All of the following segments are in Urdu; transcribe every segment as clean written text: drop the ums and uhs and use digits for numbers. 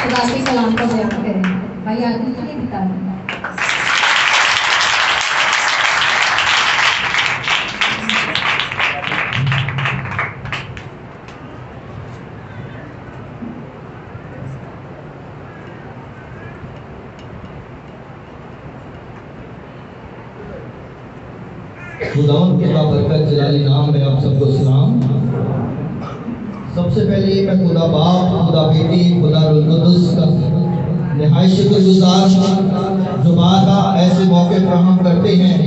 خدا کے کلام کا بیان کریں بھائی آگے چلیے بتا دیں خداوند کے بابرکت جلالی نام میں آپ سب کو سلام۔ سب سے پہلے میں خدا باپ، خدا بیٹی، خدا روح القدس کا نہایت شکر گزار جو بارہا ایسے موقع فراہم کرتے ہیں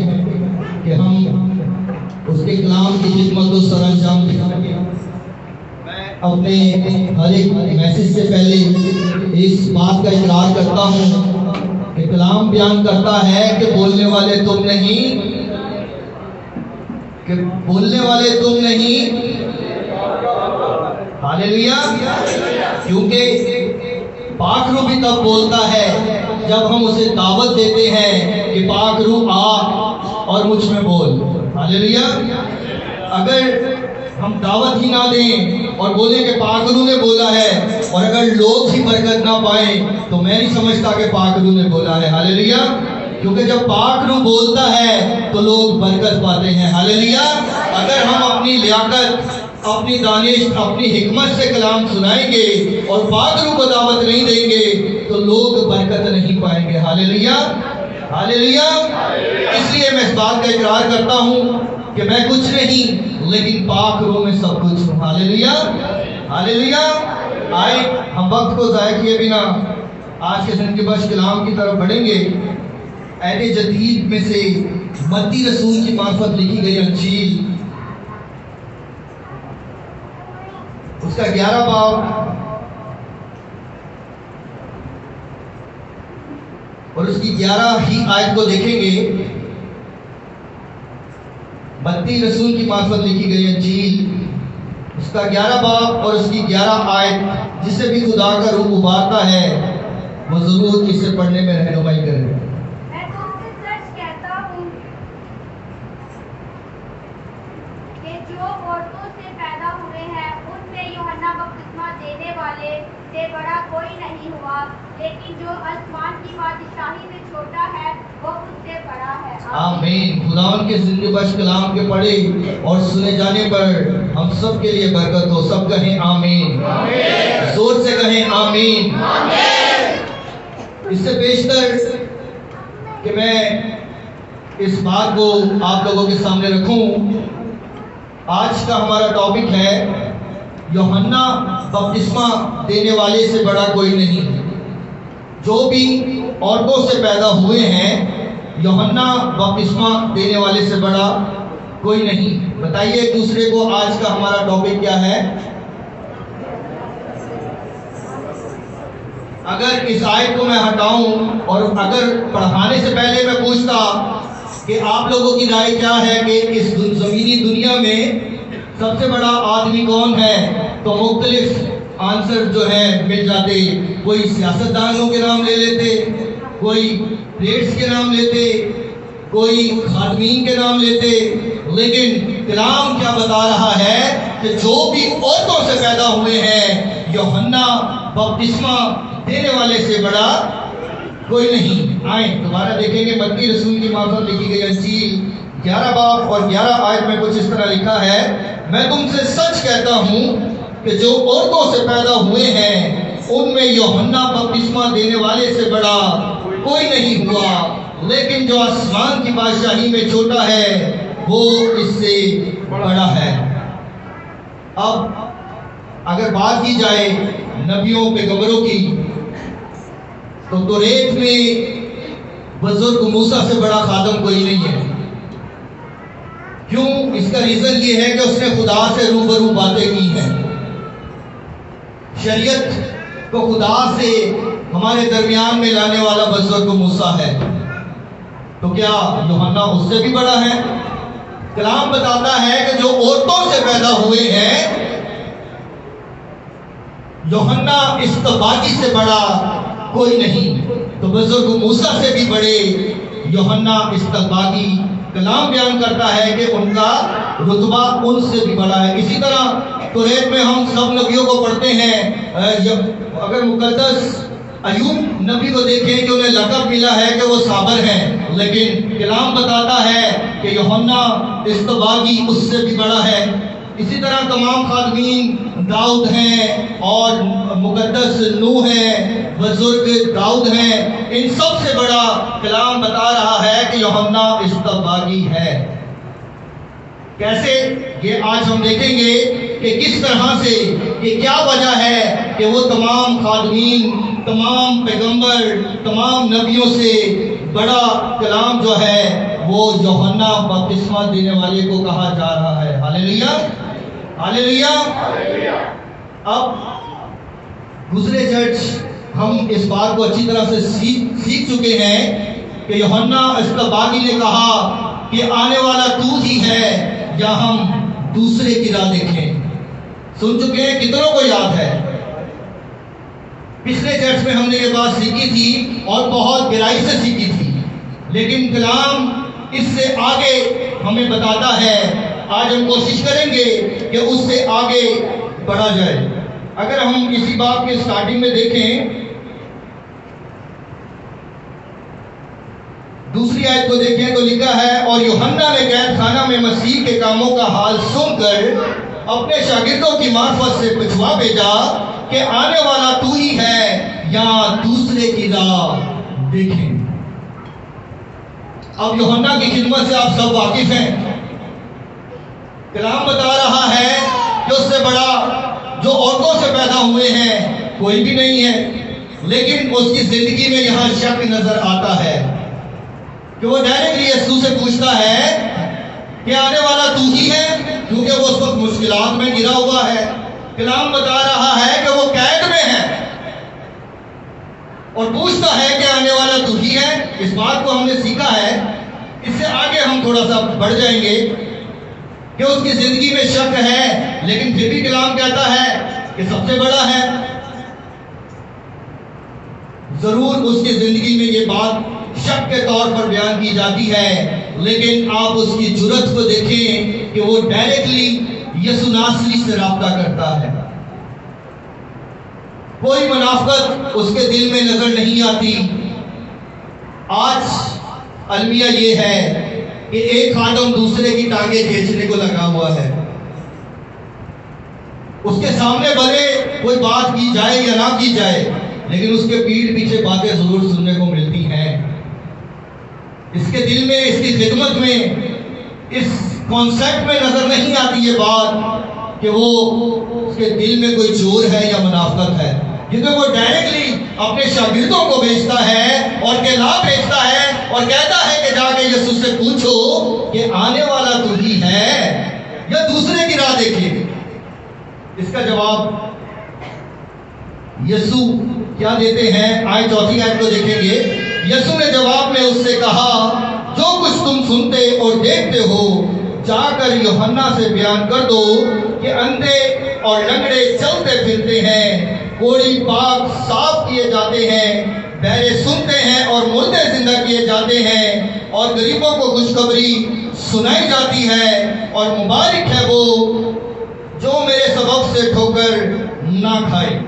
کہ ہم اس کے کلام کی خدمت کو سر انجام دیں۔ میں اپنے ہر ایک میسج سے پہلے اس بات کا اقرار کرتا ہوں کہ کلام بیان کرتا ہے کہ بولنے والے تم نہیں، کہ بولنے والے تم نہیں، ہاللیلویا۔ کیونکہ پاک روح بھی تب بولتا ہے جب ہم اسے دعوت دیتے ہیں کہ پاک روح آ اور مجھ میں بول، ہاللیلویا۔ اگر ہم دعوت ہی نہ دیں اور بولیں کہ پاک روح نے بولا ہے، اور اگر لوگ ہی برکت نہ پائیں تو میں نہیں سمجھتا کہ پاک روح نے بولا ہے، ہاللیلویا۔ کیونکہ جب پاک روح بولتا ہے تو لوگ برکت پاتے ہیں، ہاللیلویا۔ اگر ہم اپنی لیاقت، اپنی دانش، اپنی حکمت سے کلام سنائیں گے اور پاک روح کو دعوت نہیں دیں گے تو لوگ برکت نہیں پائیں گے، ہاللیلویا، ہاللیلویا۔ اس لیے میں اس بات کا اقرار کرتا ہوں کہ میں کچھ نہیں لیکن پاک روح میں سب کچھ ہوں، ہاللیلویا، ہاللیلویا۔ آئے ہم وقت کو ضائع کیے بنا آج کے دن کے بخش کلام کی طرف بڑھیں گے۔ عہد جدید میں سے متی رسول کی معرفت لکھی گئی انجیل، اس کا 11 باب اور اس کی 11 ہی آیت کو دیکھیں گے۔ متی رسول کی معرفت لکھی گئی انجیل، اس کا 11 باب اور اس کی 11 آیت، جسے بھی خدا کا روح ابارتا ہے وہ ضرور اسے پڑھنے میں رہنمائی کرے۔ بڑا کوئی نہیں ہوا، لیکن جو آسمان کی بادشاہی میں چھوٹا ہے وہ اس سے بڑا ہے۔ آمین۔ خداوند کے زندہ بخش کلام کے پڑھے اور سنے جانے پر ہم سب کے لیے برکت ہو۔ سب کہیں آمین، زور سے کہیں آمین۔ اس سے بیشتر کہ میں اس بات کو آپ لوگوں کے سامنے رکھوں، آج کا ہمارا ٹاپک ہے یوحنا بپتسمہ دینے والے سے بڑا کوئی نہیں۔ جو بھی عورتوں سے پیدا ہوئے ہیں یوحنا بپتسمہ دینے والے سے بڑا کوئی نہیں۔ بتائیے ایک دوسرے کو آج کا ہمارا ٹاپک کیا ہے؟ اگر اس آیت کو میں ہٹاؤں اور اگر پڑھانے سے پہلے میں پوچھتا کہ آپ لوگوں کی رائے کیا ہے کہ اس زمینی دنیا میں سب سے بڑا آدمی کون ہے، تو مختلف آنسر جو ہے مل جاتے۔ کوئی سیاستدانوں کے نام لے لیتے، کوئی پلیٹس کے نام لیتے، کوئی خادمین کے نام لیتے، لیکن کلام کیا بتا رہا ہے کہ جو بھی عورتوں سے پیدا ہوئے ہیں یوحنا بپتسمہ دینے والے سے بڑا کوئی نہیں۔ آئیں دوبارہ دیکھیں گے متی رسول کی معرفت لکھی گئی انجیل 11 باب اور 11 آیت میں کچھ اس طرح لکھا ہے، میں تم سے سچ کہتا ہوں کہ جو عورتوں سے پیدا ہوئے ہیں ان میں یوحنا بپتسمہ دینے والے سے بڑا کوئی نہیں ہوا، لیکن جو آسمان کی بادشاہی میں چھوٹا ہے وہ اس سے بڑا ہے۔ اب اگر بات کی جائے نبیوں پیغمبروں کی تو توریت میں بزرگ موسیٰ سے بڑا خادم کوئی نہیں ہے۔ کیوں؟ اس کا ریزن یہ ہے کہ اس نے خدا سے روبرو باتیں کی ہیں۔ شریعت کو خدا سے ہمارے درمیان میں لانے والا بزرگ موسیٰ ہے، تو کیا یوحنا اس سے بھی بڑا ہے؟ کلام بتاتا ہے کہ جو عورتوں سے پیدا ہوئے ہیں یوحنا استباقی سے بڑا کوئی نہیں، تو بزرگ موسیٰ سے بھی بڑے یوحنا استباقی۔ کلام بیان کرتا ہے کہ ان کا رتبہ ان سے بھی بڑا ہے۔ اسی طرح توریت میں ہم سب نبیوں کو پڑھتے ہیں، اگر مقدس ایوب نبی کو دیکھیں کہ انہیں لقب ملا ہے کہ وہ صابر ہیں، لیکن کلام بتاتا ہے کہ یوحنا استباغی اس سے بھی بڑا ہے۔ اسی طرح تمام خادمین داؤد ہیں اور مقدس نوح ہیں، بزرگ داؤد ہیں، ان سب سے بڑا کلام بتا رہا ہے کہ یوحنا استباغی ہے۔ کیسے؟ یہ آج ہم دیکھیں گے کہ کس طرح سے، کہ کیا وجہ ہے کہ وہ تمام خادمین، تمام پیغمبر، تمام نبیوں سے بڑا کلام جو ہے وہ یوحنا بپتسمہ دینے والے کو کہا جا رہا ہے۔ ہاللیلویا، ہاللیلویا۔ اب گزرے چرچ ہم اس بات کو اچھی طرح سے سیکھ چکے ہیں کہ یوحنا استباغی نے کہا کہ آنے والا تو ہی ہے یا ہم دوسرے کی راہ دیکھیں۔ سن چکے ہیں، کتنوں کو یاد ہے؟ پچھلے چرچ میں ہم نے یہ بات سیکھی تھی اور بہت گہرائی سے سیکھی تھی، لیکن کلام اس سے آگے ہمیں بتاتا ہے۔ آج ہم کوشش کریں گے کہ اس سے آگے بڑھا جائے۔ اگر ہم اسی بات کے سٹارٹنگ میں دیکھیں، دوسری آیت کو دیکھیں تو لکھا ہے، اور یوحنا نے قید خانہ میں مسیح کے کاموں کا حال سن کر اپنے شاگردوں کی معرفت سے پوچھوا بھیجا کہ آنے والا تو ہی ہے یا دوسرے کی راہ دیکھیں۔ اب یوحنا کی خدمت سے آپ سب واقف ہیں۔ کلام بتا رہا ہے کہ اس سے بڑا جو عورتوں سے پیدا ہوئے ہیں کوئی بھی نہیں ہے، لیکن اس کی زندگی میں یہاں شک نظر آتا ہے کہ وہ ڈائریکٹلی یسوع سے پوچھتا ہے کہ آنے والا تو ہی ہے، کیونکہ وہ اس وقت مشکلات میں گرا ہوا ہے۔ کلام بتا رہا ہے کہ وہ قید میں ہے اور پوچھتا ہے کہ آنے والا تو ہی ہے۔ اس بات کو ہم نے سیکھا ہے، اس سے آگے ہم تھوڑا سا بڑھ جائیں گے کہ اس کی زندگی میں شک ہے، لیکن پھر بھی کلام کہتا ہے کہ سب سے بڑا ہے۔ ضرور اس کی زندگی میں یہ بات شک کے طور پر بیان کی جاتی ہے، لیکن آپ اس کی جرأت کو دیکھیں کہ وہ ڈائریکٹلی یسوع ناصری سے رابطہ کرتا ہے۔ کوئی منافقت اس کے دل میں نظر نہیں آتی۔ آج المیہ یہ ہے کہ ایک خادم دوسرے کی ٹانگیں کھینچنے کو لگا ہوا ہے۔ اس کے سامنے بھلے کوئی بات کی جائے یا نہ کی جائے، لیکن اس کے پیٹھ پیچھے باتیں ضرور سننے کو ملتی ہیں۔ اس کے دل میں، اس کی خدمت میں، اس کانسیپٹ میں نظر نہیں آتی یہ بات کہ وہ اس کے دل میں کوئی چور ہے یا منافقت ہے، کیونکہ وہ ڈائریکٹلی اپنے شاگردوں کو بھیجتا ہے اور کہلا بھیجتا ہے اور کہتا ہے کہ جا کے یسوع سے پوچھو کہ آنے والا تو ہی ہے یا دوسرے کی راہ دیکھے۔ اس کا جواب یسوع کیا دیتے ہیں؟ آئے چوتھی آیت کو دیکھیں گے۔ یسوع نے جواب میں اس سے کہا، جو کچھ تم سنتے اور دیکھتے ہو جا کر یوحنا سے بیان کر دو کہ اندھے اور لنگڑے چلتے پھرتے ہیں، کوڑی پاک صاف کیے جاتے ہیں، بہرے سنتے ہیں اور مردے زندہ کیے جاتے ہیں، اور غریبوں کو خوشخبری سنائی جاتی ہے، اور مبارک ہے وہ جو میرے سبب سے ٹھوکر نہ کھائے۔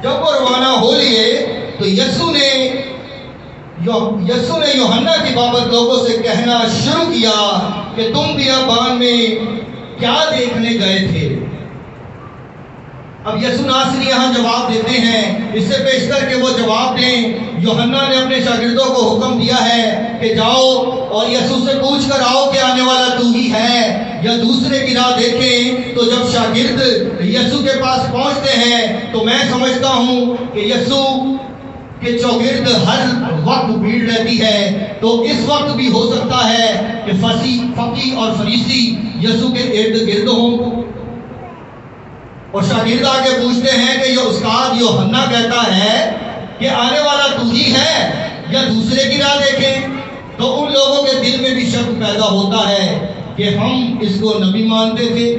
جب وہ روانہ ہو لیے تو یسوع نے یوحنا کی بابت لوگوں سے کہنا شروع کیا کہ تم بیابان میں کیا دیکھنے گئے تھے؟ اب یسوع ناصری یہاں جواب دیتے ہیں۔ اس سے پیشتر کہ وہ جواب دیں، یوحنا نے اپنے شاگردوں کو حکم دیا ہے کہ جاؤ اور یسوع سے پوچھ کر آؤ کہ آنے والا تو ہی ہے یا دوسرے کی راہ دیکھیں۔ تو جب شاگرد یسوع کے پاس پہنچتے ہیں تو میں سمجھتا ہوں کہ یسوع کے چوگرد ہر وقت بھیڑ رہتی ہے، تو اس وقت بھی ہو سکتا ہے کہ فقیہ اور فریسی یسوع کے ارد گرد ہوں، اور شاگرد آگے پوچھتے ہیں کہ یہ استاد یوحنا کہتا ہے کہ آنے والا تو ہی ہے یا دوسرے کی راہ دیکھیں۔ تو ان لوگوں کے دل میں بھی شک پیدا ہوتا ہے کہ ہم اس کو نبی مانتے تھے۔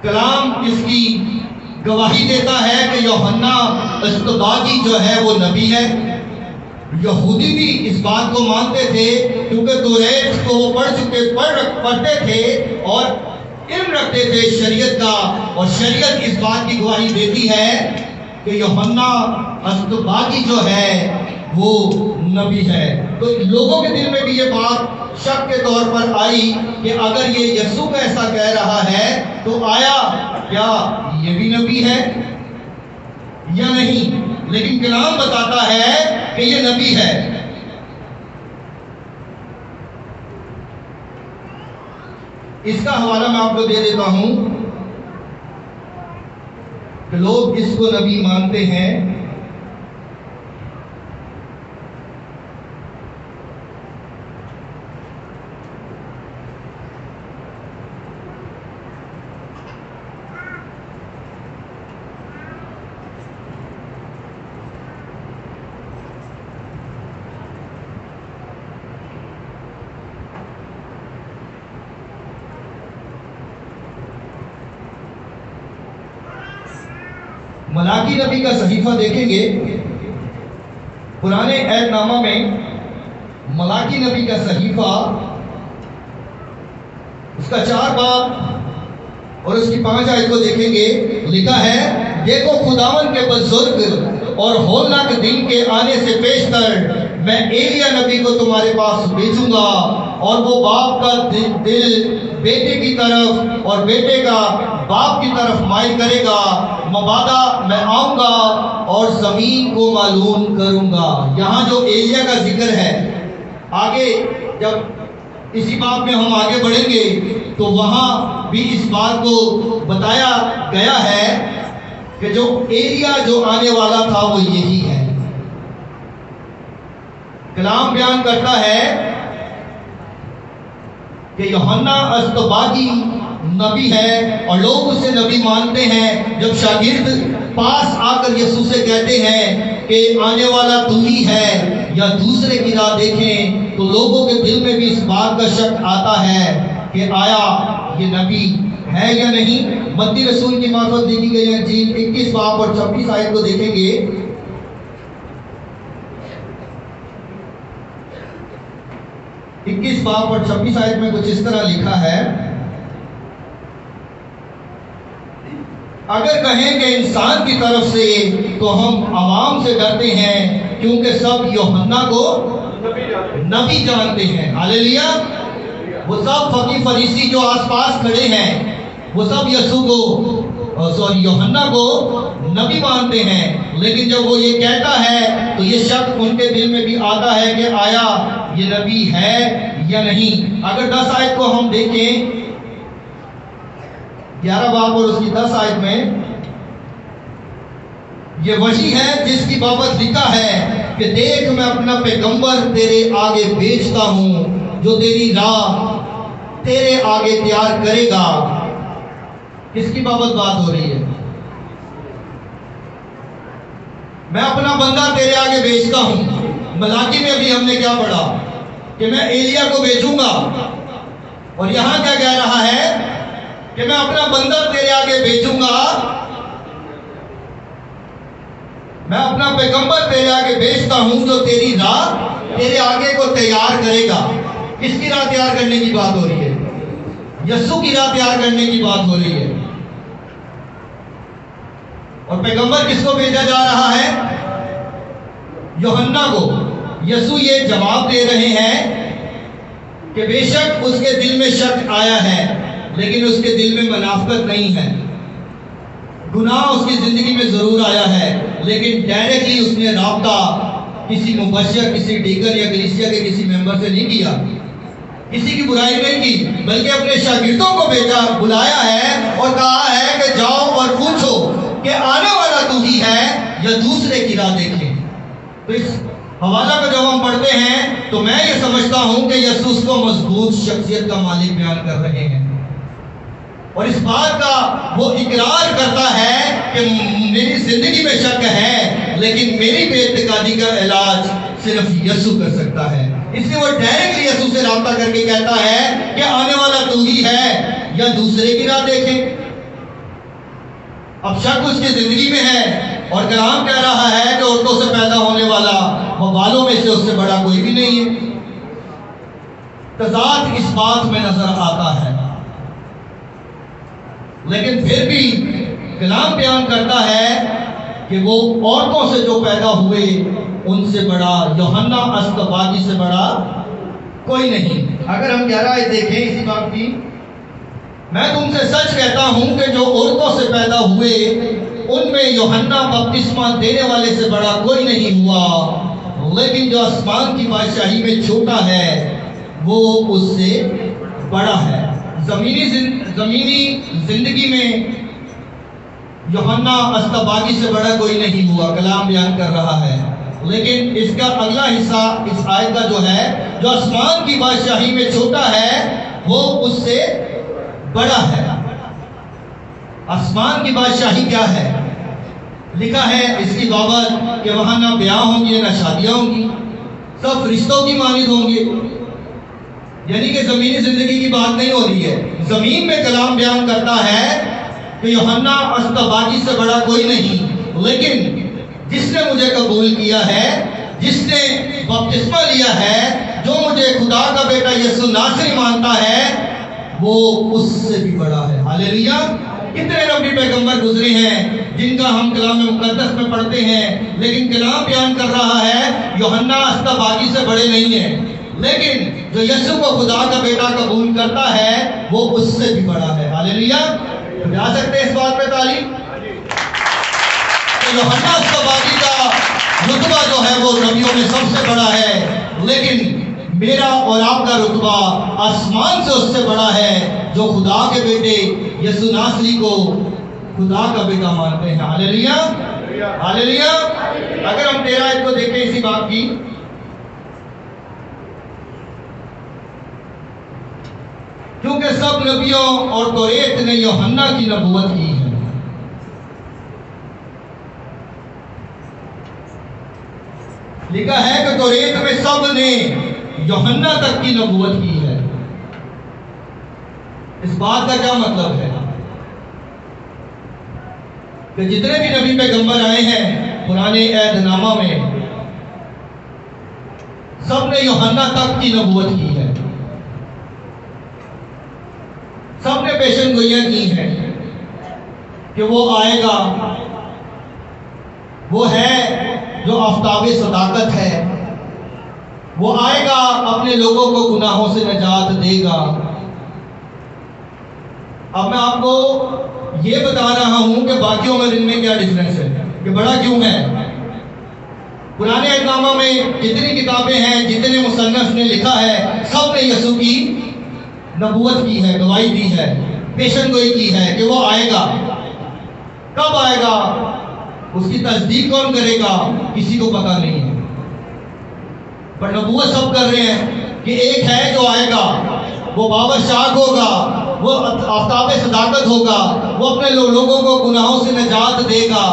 کلام اس کی گواہی دیتا ہے کہ یوحنا استباغی جو ہے وہ نبی ہے۔ یہودی بھی اس بات کو مانتے تھے کیونکہ توریت کو وہ پڑھتے تھے اور علم رکھتے تھے شریعت کا، اور شریعت اس بات کی گواہی دیتی ہے کہ یوحنا اصطباغی جو ہے وہ نبی ہے۔ تو لوگوں کے دل میں بھی یہ بات شک کے طور پر آئی کہ اگر یہ یسوع ایسا کہہ رہا ہے تو آیا کیا یہ بھی نبی ہے یا نہیں؟ لیکن کلام بتاتا ہے کہ یہ نبی ہے۔ اس کا حوالہ میں آپ کو دے دیتا ہوں کہ لوگ اس کو نبی مانتے ہیں۔ ملاکی نبی کا صحیفہ دیکھیں گے، پرانے عہد نامہ میں ملاکی نبی کا صحیفہ، اس کا 4 باب اور اس کی 5 آیت کو دیکھیں گے، لکھا ہے دیکھو خداوند کے بزرگ اور ہولناک دن کے آنے سے پیشتر میں ایلیا نبی کو تمہارے پاس بھیجوں گا، اور وہ باپ کا دل بیٹے کی طرف اور بیٹے کا باپ کی طرف مائل کرے گا، مبادا میں آؤں گا اور زمین کو معلوم کروں گا۔ یہاں جو ایلیا کا ذکر ہے، آگے جب اسی باب میں ہم آگے بڑھیں گے تو وہاں بھی اس بات کو بتایا گیا ہے کہ جو ایلیا جو آنے والا تھا وہ یہی ہے۔ کلام بیان کرتا ہے کہ یوحنا اصطباغی نبی ہے اور لوگ اسے نبی مانتے ہیں۔ جب شاگرد پاس آ کر یسوع سے کہتے ہیں کہ آنے والا تو ہی ہے یا دوسرے کی راہ دیکھیں، تو لوگوں کے دل میں بھی اس بات کا شک آتا ہے کہ آیا یہ نبی ہے یا نہیں۔ متی رسول کی معرفت لکھی گئی انجیل 21 باب اور 26 آیت کو دیکھیں گے۔ 21 باب اور 26 آیت میں کچھ اس طرح لکھا ہے، اگر کہیں کہ انسان کی طرف سے تو ہم عوام سے ڈرتے ہیں، کیونکہ سب یوحنا کو نبی جانتے ہیں۔ ہاللیلویا۔ وہ سب فقیہ فریسی جو آس پاس کھڑے ہیں وہ سب یسوع کو یوحنا کو نبی مانتے ہیں، لیکن جب وہ یہ کہتا ہے تو یہ شک ان کے دل میں بھی آتا ہے کہ آیا یہ نبی ہے یا نہیں۔ اگر 10 آیت کو ہم دیکھیں، 11 باب اور اس کی 10 آیت میں، یہ وہی ہے جس کی بابت لکھا ہے کہ دیکھ میں اپنا پیغمبر تیرے آگے بھیجتا ہوں جو تیری راہ تیرے آگے تیار کرے گا۔ کس کی بابت بات ہو رہی ہے؟ میں اپنا بندہ تیرے آگے بھیجتا ہوں۔ ملاکی میں ابھی ہم نے کیا پڑھا کہ میں ایلیا کو بھیجوں گا، اور یہاں کیا کہہ رہا ہے کہ میں اپنا بندہ تیرے آگے بھیجوں گا، میں اپنا پیغمبر تیرے آگے بھیجتا ہوں جو تیری راہ تیرے آگے کو تیار کرے گا۔ کس کی راہ تیار کرنے کی بات ہو رہی ہے؟ یسوع کی راہ تیار کرنے کی بات ہو رہی ہے۔ اور پیغمبر کس کو بھیجا جا رہا ہے؟ یوحنا کو۔ یسوع یہ جواب دے رہے ہیں کہ بے شک اس کے دل میں شک آیا ہے، لیکن اس کے دل میں منافقت نہیں ہے۔ گناہ اس کی زندگی میں ضرور آیا ہے، لیکن ڈائریکٹلی اس نے رابطہ کسی مبشر، کسی ڈیکن یا کلیسیا کے کسی ممبر سے نہیں کیا، کسی کی برائی نہیں کی، بلکہ اپنے شاگردوں کو بھیجا، بلایا ہے اور کہا ہے کہ جاؤ اور پوچھو کہ آنے والا تو ہی ہے یا دوسرے کی راہ دیکھیں۔ تو اس حوالہ کو جب ہم پڑھتے ہیں تو میں یہ سمجھتا ہوں کہ یسوع کو مضبوط شخصیت کا مالک بیان کر رہے ہیں، اور اس بات کا وہ اقرار کرتا ہے کہ میری زندگی میں شک ہے، لیکن میری بے اعتقادی کا علاج صرف یسوع کر سکتا ہے۔ اس لیے وہ ڈائریکٹلی یسوع سے رابطہ کر کے کہتا ہے کہ آنے والا تو ہی ہے یا دوسرے کی راہ دیکھیں۔ اب شک اس کی زندگی میں ہے، اور کلام کہہ رہا ہے کہ عورتوں سے پیدا ہونے والا وہ بالوں میں سے اس سے بڑا کوئی بھی نہیں ہے۔ تضاد اس بات میں نظر آتا ہے۔ لیکن پھر بھی کلام بیان کرتا ہے کہ وہ عورتوں سے جو پیدا ہوئے ان سے بڑا یوحنا اسقفاگی سے بڑا کوئی نہیں۔ اگر ہم 11 آیت دیکھیں اسی بات کی، میں تم سے سچ کہتا ہوں کہ جو عورتوں سے پیدا ہوئے ان میں یوحنا بپتسمہ دینے والے سے بڑا کوئی نہیں ہوا، لیکن جو آسمان کی بادشاہی میں چھوٹا ہے وہ اس سے بڑا ہے۔ زمینی زندگی میں یوحنا اسقفاگی سے بڑا کوئی نہیں ہوا، کلام بیان کر رہا ہے، لیکن اس کا اگلا حصہ اس آیت کا جو ہے، جو آسمان کی بادشاہی میں چھوٹا ہے وہ اس سے بڑا ہے۔ آسمان کی بادشاہی کیا ہے؟ لکھا ہے اس کی بابت کہ وہاں نہ بیاہ ہوں گے نہ شادیاں ہوں گی، سب فرشتوں کی مانند ہوں گے، یعنی کہ زمینی زندگی کی بات نہیں ہو رہی ہے۔ زمین میں کلام بیان کرتا ہے کہ یوحنا اسقفاگی سے بڑا کوئی نہیں، لیکن جس نے مجھے قبول کیا ہے، جس نے بپتسمہ لیا ہے، جو مجھے خدا کا بیٹا یسوع ناصری مانتا ہے، وہ اس سے بھی بڑا ہے۔ ہاللیلویہ! کتنے نبی پیغمبر گزرے ہیں جن کا ہم کلام مقدس میں پڑھتے ہیں، لیکن کلام بیان کر رہا ہے یوحنا اسقفاگی سے بڑے نہیں ہیں، لیکن جو یسوع کو خدا کا بیٹا قبول کرتا ہے وہ اس سے بھی بڑا ہے۔ ہاللیلویہ! جا سکتے ہیں اس بات پہ تعلیم کہ یوحنا اسقفاگی کا رتبہ جو ہے وہ نبیوں میں سب سے بڑا ہے، لیکن میرا اور آپ کا رتبہ آسمان سے اس سے بڑا ہے جو خدا کے بیٹے یسوع ناصری کو خدا کا بیٹا مانتے ہیں۔ ہاللیلویہ! ہاللیلویہ! اگر ہم 13 آیت کو دیکھیں اسی بات کی، کیونکہ سب نبیوں اور توریت نے یوحنا کی نبوت کی ہے۔ لکھا ہے کہ توریت میں سب نے یوحنا تک کی نبوت کی ہے۔ اس بات کا کیا مطلب ہے؟ کہ جتنے بھی نبی پیغمبر آئے ہیں پرانے عہد نامہ میں، سب نے یوحنا تک کی نبوت کی ہے، سب نے پیشن گوئیاں کی ہیں کہ وہ آئے گا، وہ ہے جو آفتاب صداقت ہے، وہ آئے گا اپنے لوگوں کو گناہوں سے نجات دے گا۔ اب میں آپ کو یہ بتا رہا ہوں کہ باقیوں میں ان میں کیا ڈفرنس ہے، کہ بڑا کیوں ہے۔ پرانے عہد نامہ میں جتنی کتابیں ہیں، جتنے مصنف نے لکھا ہے، سب نے یسوع کی نبوت کی ہے، گواہی دی ہے، پیشن گوئی کی ہے کہ وہ آئے گا۔ کب آئے گا، اس کی تصدیق کون کرے گا، کسی کو پتہ نہیں ہے، پر نبوت سب کر رہے ہیں کہ ایک ہے جو آئے گا، وہ بابر شاک ہوگا، وہ آفتاب صداقت ہوگا، وہ اپنے لوگوں کو گناہوں سے نجات دے گا،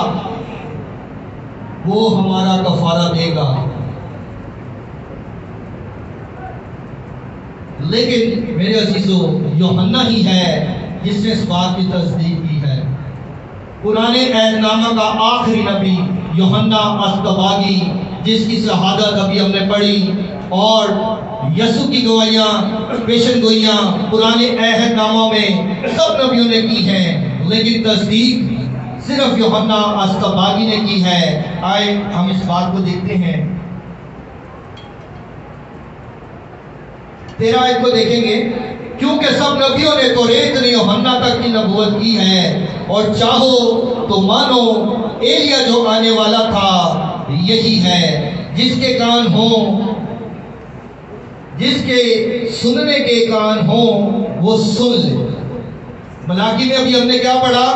وہ ہمارا کفارہ دے گا۔ لیکن میرے عزیزو، یوحنا ہی ہے جس نے اس بات کی تصدیق کی ہے۔ پرانے عہد نامہ کا آخری نبی یوحنا اسقفاگی، جس کی شہادت ابھی ہم نے پڑھی، اور یسوع کی گواہیاں، پیشن گوئیاں پرانے عہد نامہ میں سب نبیوں نے کی ہیں، لیکن تصدیق صرف یوحنا اسقفاگی نے کی ہے۔ آئے ہم اس بات کو دیکھتے ہیں۔ 13 آیت کو دیکھیں گے، کیونکہ سب نبیوں نے توریت نے یوحنا تک کی نبوت کی ہے، اور چاہو تو مانو ایلیا جو آنے والا تھا یہی ہے، جس کے کان ہوں، جس کے سننے کے کان ہوں وہ سن لے۔ ملاکی میں ابھی ہم نے کیا پڑھا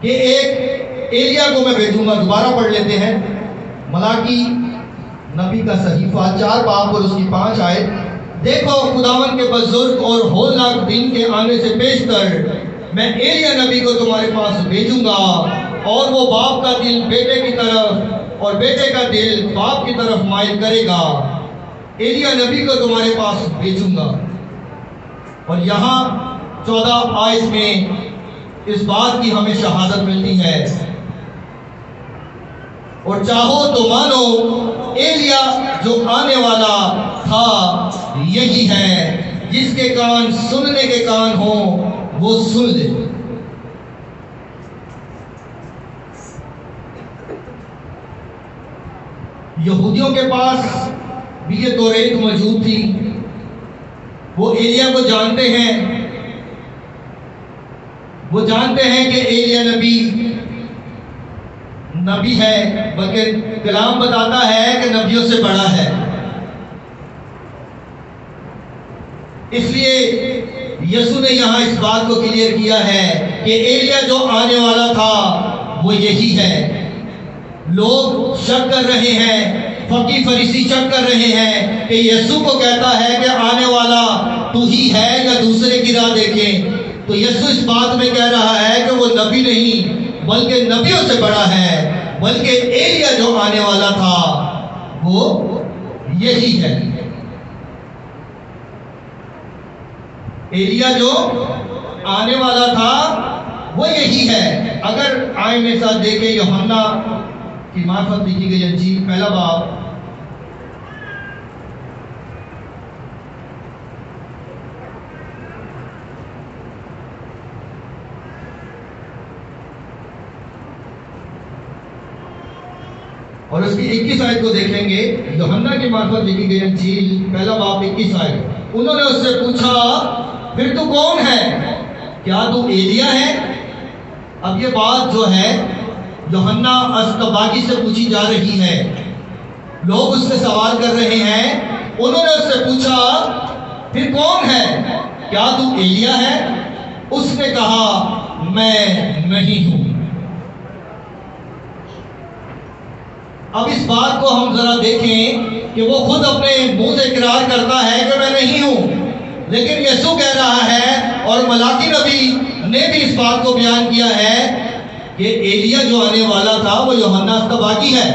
کہ ایک ایلیا کو میں بھیجوں گا، دوبارہ پڑھ لیتے ہیں ملاکی نبی کا صحیفہ 4 باب اور اس کی 5 آیت۔ دیکھو خداوند کے بزرگ اور ہولناک دن کے آنے سے پیشتر میں ایلیا نبی کو تمہارے پاس بھیجوں گا، اور وہ باپ کا دل بیٹے کی طرف اور بیٹے کا دل باپ کی طرف مائل کرے گا۔ ایلیا نبی کو تمہارے پاس بھیجوں گا۔ اور یہاں 14 آیت میں اس بات کی ہمیں شہادت ملتی ہے، اور چاہو تو مانو ایلیا جو آنے والا تھا یہی ہے، جس کے کان سننے کے کان ہوں وہ سن لے۔ یہودیوں کے پاس بھی یہ توریت موجود تھی، وہ ایلیا کو جانتے ہیں، وہ جانتے ہیں کہ ایلیا نبی ہے، بلکہ کلام بتاتا ہے کہ نبیوں سے بڑا ہے۔ اس لیے یسوع نے یہاں اس بات کو کلیئر کیا ہے کہ ایلیا جو آنے والا تھا وہ یہی ہے۔ لوگ شک کر رہے ہیں، فقی فریسی شک کر رہے ہیں کہ یسوع کو کہتا ہے کہ آنے والا تو ہی ہے یا دوسرے کی راہ دیکھیں، تو یسوع اس بات میں کہہ رہا ہے کہ وہ نبی نہیں بلکہ نبیوں سے بڑا ہے، بلکہ ایلیا جو آنے والا تھا وہ یہی ہے۔ ایلیا جو آنے والا تھا وہ یہی ہے۔ اگر آئے میرے ساتھ دیکھیں یوحنا کی معرفت لکھی گئی انجیل پہلا باب، اور اس کی 21 آیت کو دیکھیں گے۔ یوحنا کی معرفت لکھی گئی انجیل پہلا باب 21 آیت۔ انہوں نے اس سے پوچھا پھر تو کون ہے؟ کیا تو ایلیا ہے؟ اب یہ بات جو ہے یوحنا اصطباغی سے پوچھی جا رہی ہے، لوگ اس سے سوال کر رہے ہیں۔ انہوں نے اس سے پوچھا پھر کون ہے؟ کیا تو ایلیا ہے؟ اس نے کہا میں نہیں ہوں۔ اب اس بات کو ہم ذرا دیکھیں کہ وہ خود اپنے منہ سے اقرار کرتا ہے کہ میں نہیں ہوں، لیکن یسوع کہہ رہا ہے اور ملاکی نبی نے بھی اس بات کو بیان کیا ہے کہ ایلیا جو آنے والا تھا وہ یوحنا اصطباغی ہے۔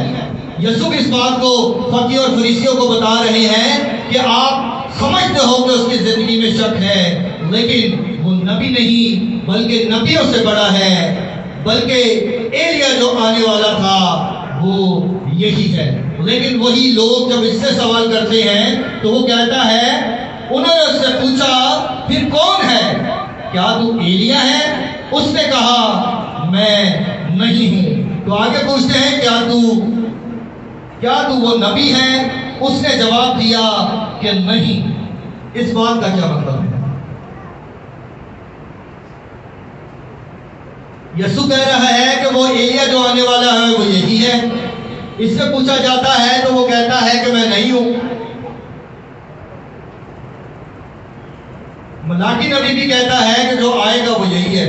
یسوع اس بات کو فقی اور فریسیوں کو بتا رہے ہیں کہ آپ سمجھتے ہو کہ اس کی زندگی میں شک ہے، لیکن وہ نبی نہیں بلکہ نبیوں سے بڑا ہے، بلکہ ایلیا جو آنے والا تھا وہ یہی ہے۔ لیکن وہی لوگ جب اس سے سوال کرتے ہیں تو وہ کہتا ہے، انہوں نے اس سے پوچھا پھر کون ہے؟ کیا تو ایلیا ہے؟ اس نے کہا میں نہیں ہوں۔ تو آگے پوچھتے ہیں کیا تو وہ نبی ہے؟ اس نے جواب دیا کہ نہیں۔ اس بات کا کیا مطلب ہے؟ یسوع کہہ رہا ہے کہ وہ ایلیا جو آنے والا ہے وہ یہی ہے۔ اس سے پوچھا جاتا ہے تو وہ کہتا ہے کہ میں نہیں ہوں۔ ملاکی نبی بھی کہتا ہے کہ جو آئے گا وہ یہی ہے،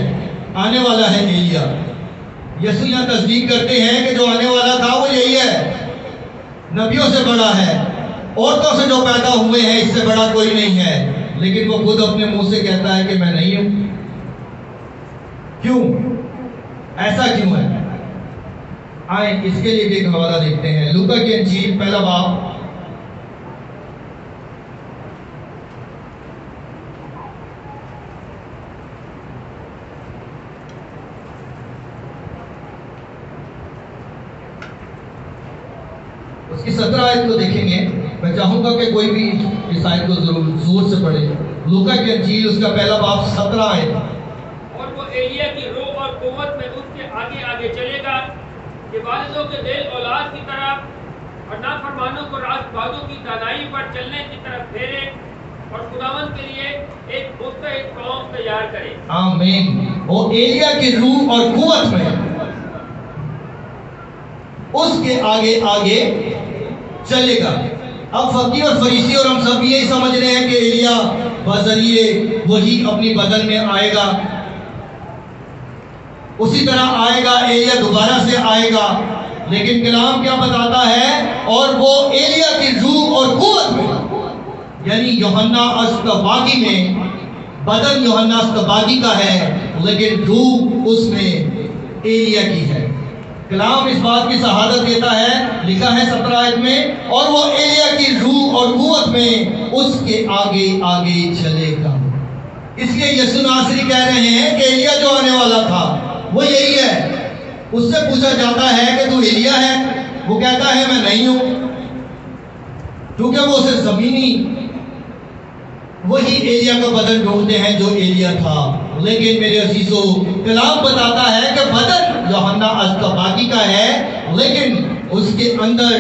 آنے والا ہے ایلیا۔ یسوع یہاں تصدیق کرتے ہیں کہ جو آنے والا تھا وہ یہی ہے، نبیوں سے بڑا ہے، عورتوں سے جو پیدا ہوئے ہیں اس سے بڑا کوئی نہیں ہے، لیکن وہ خود اپنے منہ سے کہتا ہے کہ میں نہیں ہوں۔ کیوں؟ ایسا کیوں ہے؟ آئیں اس کے لیے بھی ایک حوالہ دیکھتے ہیں۔ لوکا کی انجیل پہلا باب، اس کی 17 آیت کو دیکھیں گے۔ میں چاہوں گا کہ کوئی بھی اس آیت کو ضرور زور سے پڑھے۔ لوکا کی انجیل اس کا پہلا باب 17 آیت۔ اور وہ ایلیا کی روح اور قوت میں اس کے آگے آگے چلے گا کہ والدوں کے دل اولاد کی طرف اور نافرمانوں کو راست بازوں کی دانائی پر چلنے کی طرف پھیرے اور خداوند کے لیے ایک مستعد قوم تیار کرے۔ آمین۔ وہ ایلیا کی روح اور قوت میں اس کے آگے آگے چلے گا۔ اب فقی اور فریسی اور ہم سب یہی سمجھ رہے ہیں کہ ایلیا بذریعے وہی اپنی بدن میں آئے گا، اسی طرح آئے گا، ایلیا دوبارہ سے آئے گا، لیکن کلام کیا بتاتا ہے؟ اور وہ ایلیا کی روح اور قوت میں، یعنی یوحنا اصطباغی میں بدن یوحنا اصطباغی کا ہے، لیکن روح اس میں ایلیا کی ہے۔ کلام اس بات کی شہادت دیتا ہے، لکھا ہے 17 آیت میں، اور وہ ایلیا کی روح اور قوت میں اس کے آگے آگے چلے گا۔ اس لیے یسوع ناصری کہہ رہے ہیں کہ ایلیا جو آنے والا تھا وہ یہی ہے۔ اس سے پوچھا جاتا ہے کہ تو ایلیا ہے؟ وہ کہتا ہے میں نہیں ہوں، کیونکہ وہ اسے زمینی وہی ایلیا کا بدن ڈھونڈتے ہیں جو ایلیا تھا۔ لیکن میرے عزیزو کلام بتاتا ہے کہ بدن یوحنا الطباقی کا ہے، لیکن اس کے اندر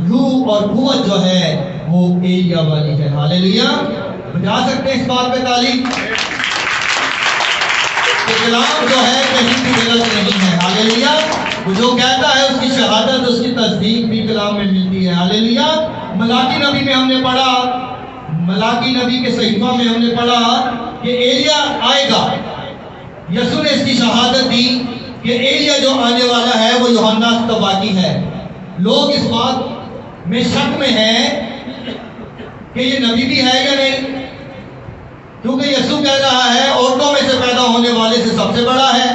روح اور قوت جو ہے وہ ایلیا والی ہے۔ ہاللیلویا! بجا سکتے ہیں اس بات پہ تالی کہ کلام جو ہے کہیں بھی غلط نہیں ہے۔ ہاللیلویا! وہ جو کہتا ہے اس کی شہادت، اس کی تصدیق بھی کلام میں ملتی ہے۔ ہاللیلویا! ملاکی نبی میں ہم نے پڑھا، ملاکی نبی کے صحیفہ میں ہم نے پڑھا کہ ایلیا آئے گا۔ یسوع نے اس کی شہادت دی کہ ایلیا جو آنے والا ہے وہ یوحنا الطباقی ہے۔ لوگ اس بات میں شک میں ہیں کہ یہ نبی بھی ہے یا نہیں، کیونکہ یسوع کہہ رہا ہے عورتوں میں سے پیدا ہونے والے سے سب سے بڑا ہے۔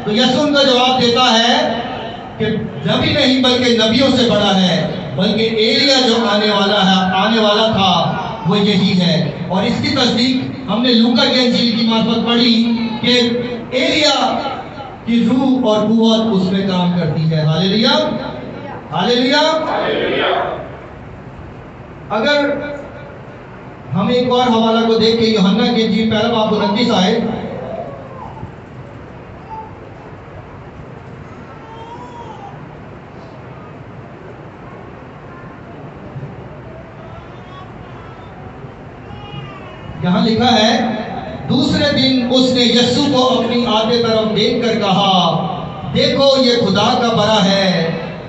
تو یسوع ان کا جواب دیتا ہے کہ نبی نہیں بلکہ نبیوں سے بڑا ہے، بلکہ ایلیا جو آنے والا تھا وہ یہی ہے۔ اور اس کی تصدیق ہم نے لوکا کی انجیل کی معرفت پڑھی کہ ایلیا کی روح اور قوت اس میں کام کرتی ہے۔ ہاللیلویا! ہاللیلویا! اگر ہم ایک اور حوالہ کو دیکھ کے یوحنا کی انجیل پہلا باب 29 آئے، یہاں لکھا ہے دوسرے دن اس نے یسوع کو اپنی آگے طرف دیکھ کر کہا، دیکھو یہ خدا کا بڑا ہے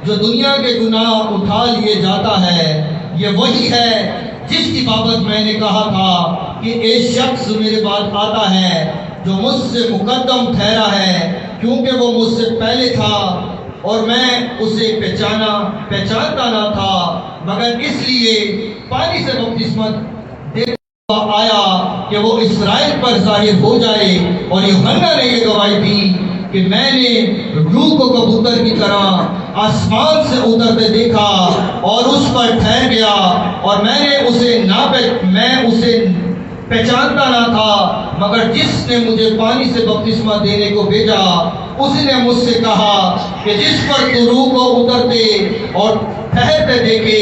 جو دنیا کے گناہ اٹھا لیے جاتا ہے۔ یہ وہی ہے جس کی بابت میں نے کہا تھا کہ ایک شخص میرے بعد آتا ہے جو مجھ سے مقدم ٹھہرا ہے، کیونکہ وہ مجھ سے پہلے تھا اور میں اسے پہچانتا نہ تھا، مگر اس لیے پانی سے بپتسمہ دیتا آیا کہ وہ اسرائیل پر ظاہر ہو جائے۔ اور یوحنا نے یہ گواہی دی کہ میں نے روح کو کبوتر کی طرح آسمان سے اترتے دیکھا اور اس پر ٹھہر گیا، اور میں اسے پہچانتا نہ تھا، مگر جس نے مجھے پانی سے بپتسمہ دینے کو بھیجا اس نے مجھ سے کہا کہ جس پر تو روح کو اترتے اور ٹھہرتے دیکھے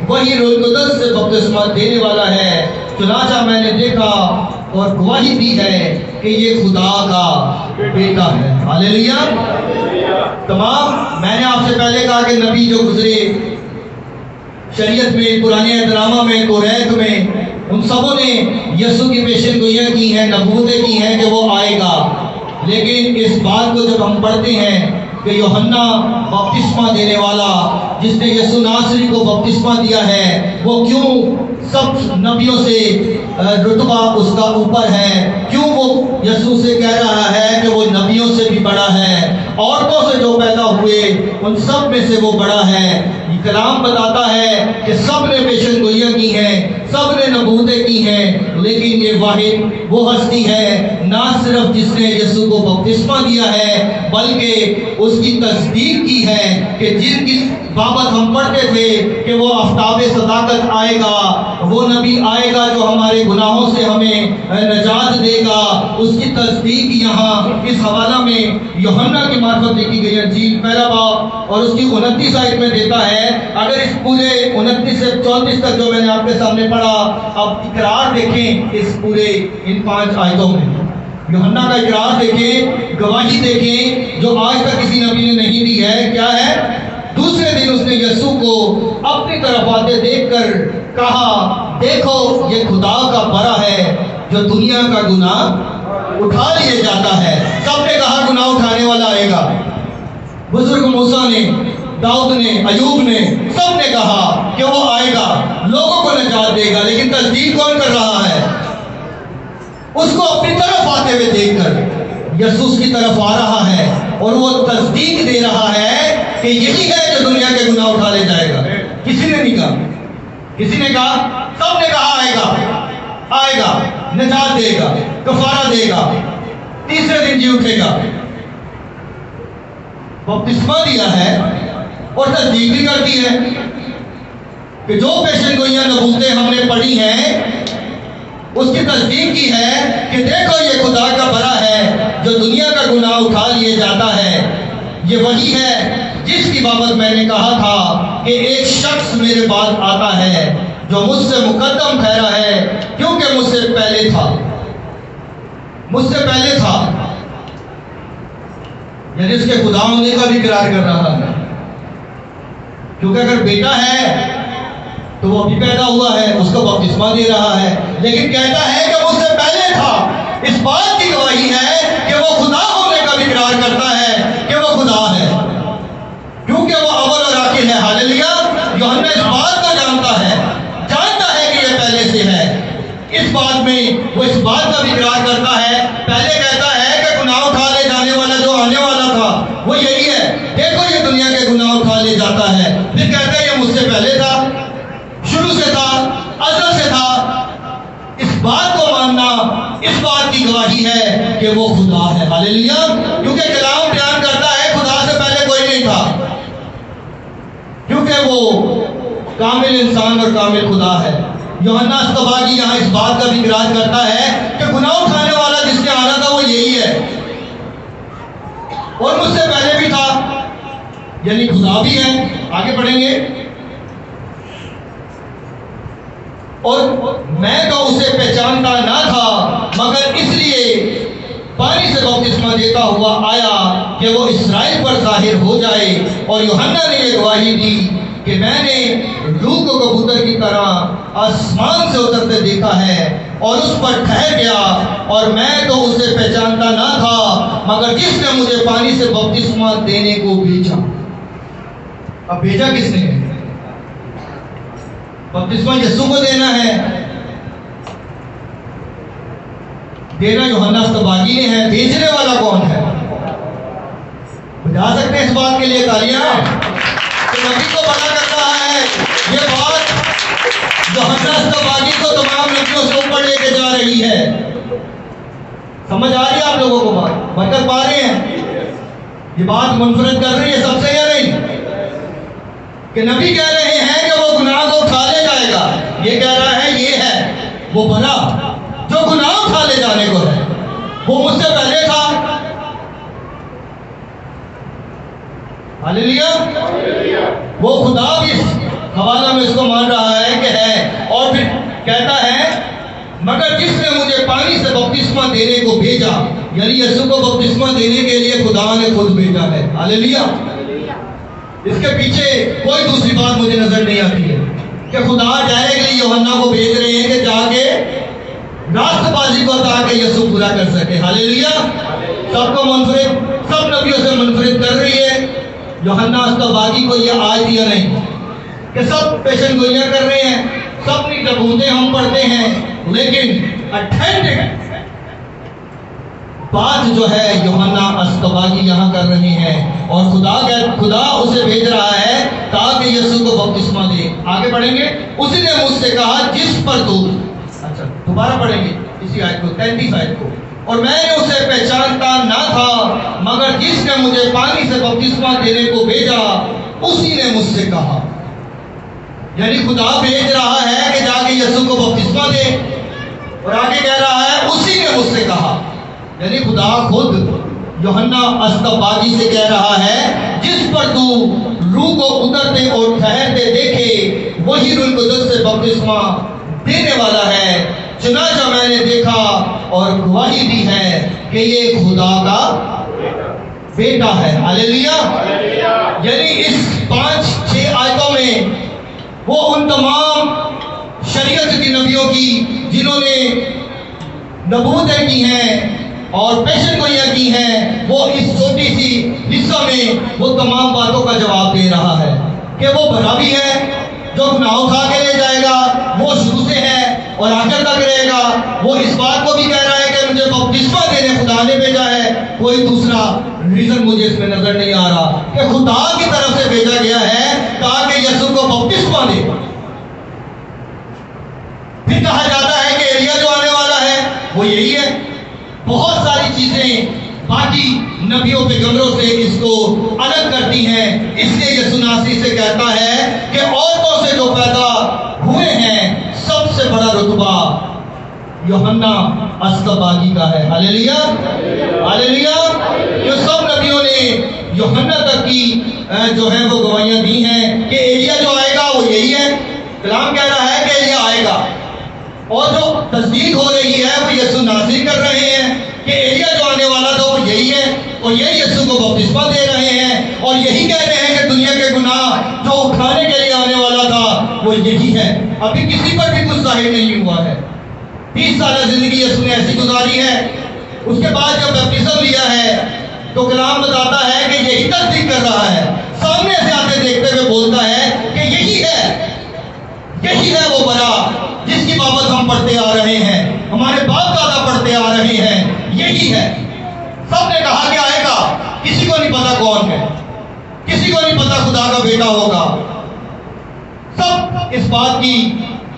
وہی روح القدس سے بپتسمہ دینے والا ہے۔ چنانچہ میں نے دیکھا اور گواہی دی ہے کہ یہ خدا کا بیٹا ہے۔ ہاللیلویا! تمام میں نے آپ سے پہلے کہا کہ نبی جو گزرے شریعت میں، پرانے احترامہ میں، توریت میں، ان سبوں نے یسوع کی پیشن گوئیاں کی ہیں، نبوتیں کی ہیں کہ وہ آئے گا۔ لیکن اس بات کو جب ہم پڑھتے ہیں کہ یوحنا بپتسمہ دینے والا جس نے یسوع ناصری کو بپتسمہ دیا ہے، وہ کیوں سب نبیوں سے رتبہ اس کا اوپر ہے؟ کیوں وہ یسوع سے کہہ رہا ہے کہ وہ نبیوں سے بھی بڑا ہے؟ عورتوں سے جو پیدا ہوئے ان سب میں سے وہ بڑا ہے۔ یہ کلام بتاتا ہے کہ سب نے پیشن گوئیاں کی ہیں، سب نے نبوتیں کی ہیں، لیکن یہ واحد وہ ہستی ہے نہ صرف جس نے یسوع کو بپتسمہ دیا ہے بلکہ اس کی تصدیق کی ہے کہ جن کی بابت ہم پڑھتے تھے کہ وہ آفتاب صداقت آئے گا، وہ نبی آئے گا جو ہمارے گناہوں سے ہمیں نجات دے گا۔ اس کی تصدیق یہاں اس حوالہ میں یوحنا کی معرفت لکھی گئی انجیل پہلا باب اور اس کی 29 آیت میں دیتا ہے۔ اگر اس پورے 29 سے 34 تک جو میں نے آپ کے سامنے پڑھا، اب اقرار دیکھیں اس پورے ان 5 آیتوں میں، یوحنا کا اقرار دیکھیں، گواہی دیکھیں جو آج تک کسی نبی نے نہیں دی ہے۔ کیا ہے؟ دوسرے دن اس نے یسوع کو اپنی طرف آتے دیکھ کر کہا، دیکھو یہ خدا کا بڑا ہے جو دنیا کا گناہ اٹھا لیے جاتا ہے۔ سب نے کہا گناہ اٹھانے والا آئے گا۔ بزرگ موسیٰ نے، داؤد نے، ایوب نے، سب نے کہا کہ وہ آئے گا، لوگوں کو نجات دے گا، لیکن تصدیق کون کر رہا ہے؟ اس کو اپنی طرف آتے ہوئے دیکھ کر یسوع کی طرف آ رہا ہے اور وہ تصدیق دے رہا ہے کہ یہی ہے جو دنیا کے گناہ اٹھا لے جائے گا۔ کسی نے نہیں کہا، کسی نے کہا، سب نے کہا آئے گا، نجات دے گا، کفارہ دے گا، تیسرے دن جی اٹھے گا۔ بپتسمہ دیا ہے اور تصدیق بھی کر دی ہے کہ جو پیشن گوئیاں نبوتیں ہم نے پڑھی ہیں اس کی تصدیق کی ہے کہ دیکھو یہ خدا کا بڑا ہے جو دنیا کا گناہ اٹھا لیے جاتا ہے۔ یہ وہی ہے جس کی بابت میں نے کہا تھا کہ ایک شخص میرے بعد آتا ہے جو مجھ سے مقدم ٹھہرا ہے کیونکہ مجھ سے پہلے تھا۔ مجھ سے پہلے تھا، یعنی اس کے خدا ہونے کا بھی اقرار کر رہا ہے، کیونکہ اگر بیٹا ہے تو وہ ابھی پیدا ہوا ہے، اس کو بپتسمہ دے رہا ہے، لیکن کہتا ہے کہ مجھ سے پہلے تھا۔ اس بات کی گواہی ہے کہ وہ خدا ہونے کا بھی اقرار کرتا ہے کہ وہ خدا ہے، کیونکہ وہ اول اور آخر ہے۔ ہاللیلویا! یوحنا اس بات کو جانتا ہے کہ یہ پہلے سے ہے۔ اس بات میں وہ اس بات کا بھی اقرار کرتا ہے، پہلے کہتا ہے کہ گناہ اٹھا لے جانے والا جو آنے والا تھا وہ یہی ہے، دیکھو یہ دنیا کے گناہ اٹھا لے جاتا ہے۔ پھر کہتا ہے یہ مجھ سے پہلے تھا، شروع سے تھا، ازل سے تھا۔ اس بات کو ماننا اس بات کی گواہی ہے کہ وہ خدا ہے۔ ہاللیلویا! کیونکہ کلام بیان کرتا ہے خدا سے پہلے کوئی نہیں تھا، کیونکہ وہ کامل انسان اور کامل خدا ہے۔ یوحنا اصطباغی یہاں اس بات کا بھی اقرار کرتا ہے کہ گناہ اٹھانے والا جس کے آنا تھا وہ یہی ہے، اور مجھ سے پہلے بھی تھا، یعنی خدا بھی ہے۔ آگے پڑھیں گے، اور میں تو اسے پہچانتا نہ تھا، مگر اس لیے پانی سے بپتسمہ دیتا ہوا آیا کہ وہ اسرائیل پر ظاہر ہو جائے۔ اور یوحنا نے یہ گواہی دی کہ میں نے روح کو کبوتر کی طرح آسمان سے اترتے دیکھا ہے اور اس پر ٹھہر گیا، اور میں تو اسے پہچانتا نہ تھا، مگر جس نے مجھے پانی سے بپتسمہ دینے کو بھیجا۔ اب بھیجا کس نے؟ بپتسمہ یسوع کو دینا ہے، دینا یوحنا اصطباغی نے ہے، بھیجنے والا کون ہے؟ بجا سکتے ہیں اس بات کے لیے تالیاں کہ نبی کو بڑا کر رہا ہے۔ یہ بات یوحنا اصطباغی کو تمام نبیوں سے اوپر لے کے جا رہی ہے۔ سمجھ آ رہی ہے آپ لوگوں کو؟ بات برکت پا رہے ہیں؟ یہ بات منفرد کر رہی ہے سب سے یا نہیں؟ کہ نبی کہہ رہے ہیں کہ وہ گناہ کو اٹھا لے جائے گا، یہ کہہ رہا ہے یہ ہے وہ بڑا جو گناہ اٹھا لے جانے کو ہے، وہ مجھ سے پہلے تھا۔ ہاللیلویا! وہ خدا بھی اس حوالہ میں اس کو مان رہا ہے کہ ہے، اور پھر کہتا ہے مگر جس نے مجھے پانی سے بپتسمہ دینے کو بھیجا، یعنی یسوع کو بپتسمہ دینے کے لیے خدا نے خود بھیجا ہے۔ ہاللیلویا! اس کے پیچھے کوئی دوسری بات مجھے نظر نہیں آتی ہے کہ خدا ڈائریکٹلی یوحنا کو بھیج رہے ہیں کہ جا کے راست بازی کو تاکہ یسوع پورا کر سکے۔ ہاللیلویا! سب کو منفرد، سب نبیوں سے منفرد کر رہی ہے۔ یوحنا اصطباغی کو یہ آج دیا نہیں کہ سب پیشن گوئیاں کر رہے ہیں، سب اپنی ٹبوتیں ہم پڑھتے ہیں، لیکن اٹھینٹک بات جو ہے یوحنا اصطباغی یہاں کر رہے ہیں، اور خدا اسے بھیج رہا ہے تاکہ یسوع کو بپتسمہ دے۔ آگے پڑھیں گے، اسی نے مجھ سے کہا جس پر تو، اچھا دوبارہ پڑھیں گے اسی آیت کو، 33 آیت کو، اور میں نے اسے پہچانتا نہ تھا، مگر جس نے مجھے پانی سے بپتسمہ دینے کو بھیجا اسی نے مجھ سے کہا۔ یعنی خدا بھیج رہا ہے کہ جا کے یسوع کو بپتسمہ دے، اور آگے کہہ رہا ہے اسی نے مجھ سے کہا، یعنی خدا خود یوحنا اصطباغی سے کہہ رہا ہے جس پر تو روح کو اترتے اور ٹھہرتے دیکھے وہی روح القدس سے بپتسمہ دینے والا ہے، چنانچہ میں نے دیکھا اور گواہی دی ہے کہ یہ خدا کا بیٹا ہے۔ ہاللیلویا! یعنی اس 5-6 آیتوں میں وہ ان تمام شریعت کی نبیوں کی جنہوں نے نبوتیں کی ہیں اور پیشن گوئیاں کی ہیں، وہ اس چھوٹی سی حصہ میں وہ تمام باتوں کا جواب دے رہا ہے کہ وہ بڑا بھی ہے جو گناہ اٹھا کے لے جائے گا، وہ شروع سے ہے اور آخر تک رہے گا۔ وہ اس بات کو بھی کہہ رہا ہے کہ مجھے بپتسمہ دینے خدا نے بھیجا ہے، کوئی دوسرا ریزن مجھے اس میں نظر نہیں آ رہا کہ خدا کی طرف سے بھیجا گیا ہے تاکہ یسوع کو بپتسمہ دے۔ پھر کہا جاتا ہے کہ ایلیا جو آنے والا ہے وہ یہی ہے۔ بہت ساری چیزیں باقی نبیوں پیغمبروں سے اس کو الگ کرتی ہیں، اس لیے یسوع ناصری سے کہتا ہے کہ عورتوں سے جو پیدا ہوئے ہیں سب سے بڑا رتبہ یوحنا اصطباغی کا ہے۔ ہاللیلویا! ہاللیلویا! جو سب نبیوں نے یوحنا تک کی جو ہے وہ گواہیاں دی ہیں کہ ایلیا جو آئے گا وہ یہی ہے۔ کلام کہہ رہا ہے کہ ایلیا آئے گا، اور جو تصدیق ہو رہی ہے وہ یسوع ناصری کر رہے ہیں وہ یہی ہے. ابھی کسی پر بھی کچھ ظاہر نہیں ہوا ہے. 30 سالہ زندگی اس نے ایسی گزاری ہے. اس کے بعد جب بیپٹزم لیا ہے تو کلام بتاتا ہے کہ یہی تصدیق کر رہا ہے, سامنے سے آتے دیکھتے ہوئے بولتا ہے کہ یہی ہے وہ بڑا جس کی بابت ہم پڑھتے آ رہے ہیں, ہمارے باپ دادا پڑھتے آ رہے ہیں. یہی ہے. سب نے کہا کہ آئے گا, کسی کو نہیں پتا کون ہے, کسی کو نہیں پتا خدا کا بیٹا ہوگا. سب اس بات کی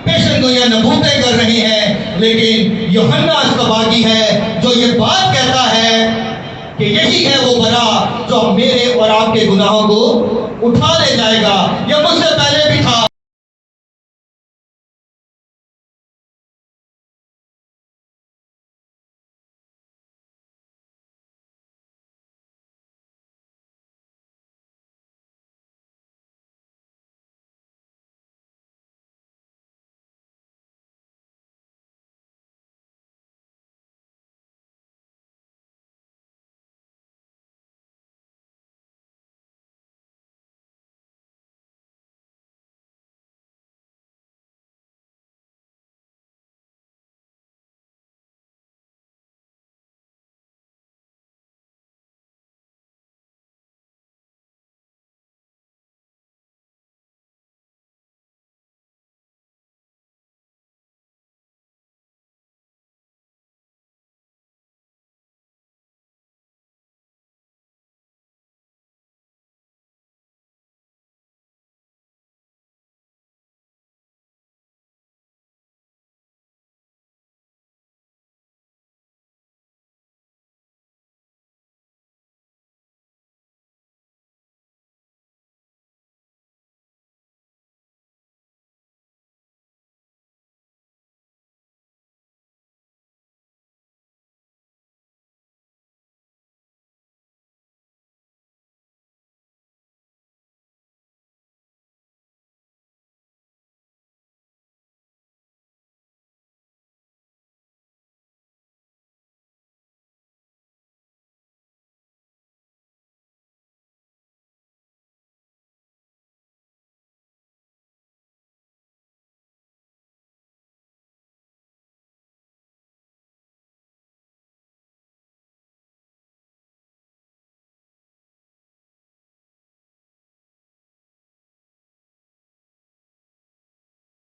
پیشن گوئیاں نبوتیں کر رہے ہیں, لیکن یوحنا السباقی ہے جو یہ بات کہتا ہے کہ یہی ہے وہ بڑا جو میرے اور آپ کے گناہوں کو اٹھا